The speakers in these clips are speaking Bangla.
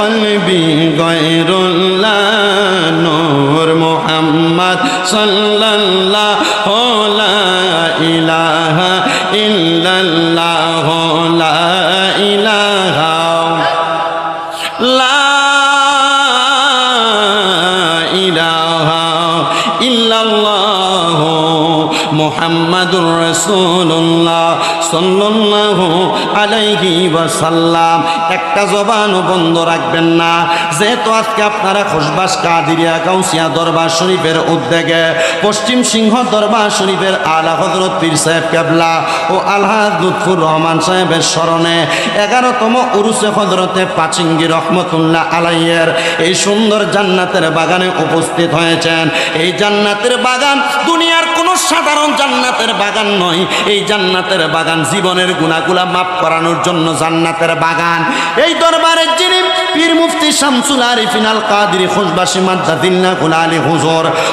কলবি গায়রুল্লাহ নূর মুহাম্মদ সাল্লাল্লাহু লা ইলাহা ইল্লাল্লাহ লা ইলাহা লা ইলাহা ইল্লাল্লাহ মুহাম্মাদুর রাসূলুল্লাহ সাল্লাল্লাহু আলাইহি ওয়াসাল্লাম। একটা জবানও বন্ধ রাখবেন না। যেহেতু আজকে আপনারা খুশবাস কাদিরিয়া গাউসিয়া দরবার শরীফের উদ্যোগে পশ্চিম সিংহ দরবার শরীফের আলা হযরত পীর সাহেব কেবলা ও আলহাজ লুৎফুর রহমান সাহেবের স্মরণে 11তম উরুসে হযরতে পাচিঙ্গি রহমতুল্লাহ আলাইহির এই সুন্দর জান্নাতের বাগানে উপস্থিত হয়েছেন। এই জান্নাতের বাগান দুনিয়ার কোনো সাধারণ জান্নাতের বাগান নয়। এই জান্নাতের বাগান জীবনের গুনাহগুলা মাফ করানোর জন্য জান্নাতের বাগান। এই দরবারের যিনি পীর মুফতি শামসুল আরিফিন আল কাদেরী খুশবাসী মাদ্দাদিল্লাহুল আলী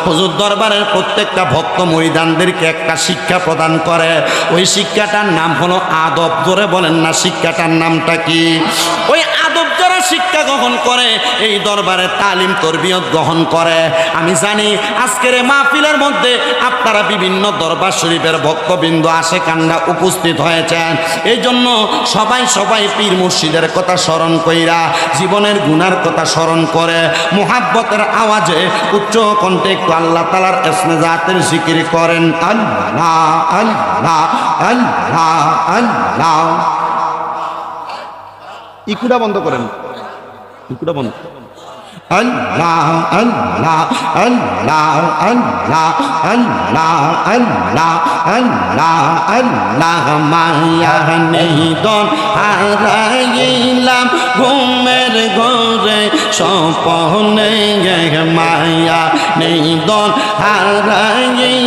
হুজুর দরবারের প্রত্যেকটা ভক্ত মুরিদানদেরকে একটা শিক্ষা প্রদান করে। ওই শিক্ষাটার নাম হলো আদব। ধরে বলেন না শিক্ষাটার নামটা কি? ওই আদব যারা শিক্ষা গ্রহণ করে এই দরবারে তালিম তরবিয়ত গ্রহণ করে। আমি জানি আজকের এই মাহফিলের মধ্যে আপনারা বিভিন্ন দরবার শরীফের ভক্তবৃন্দ আশেকান্ডা উপস্থিত হয়েছেন। এই জন্য সবাই পীর মুর্শিদের কথা স্মরণ কইরা জীবনের গুনার কথা স্মরণ করে মুহাব্বতের আওয়াজে উচ্চ কণ্ঠে একটু আল্লাহ তাআলার ইসমে জাতের জিকির করেন। আল্লাহ আল্লাহ আল্লাহ আল্লাহ। ইকুটা বন্ধ করেন, ইকুটা বন্ধ। আল্লাহ আল্লাহ আল্লাহ আল্লাহ আল্লাহ আল্লাহ আল্লাহ আল্লাহ। মায়া নিদন হারাইলাম ঘুমের ঘরে স্বপ্নে, মায়া নিদন হারাইলাম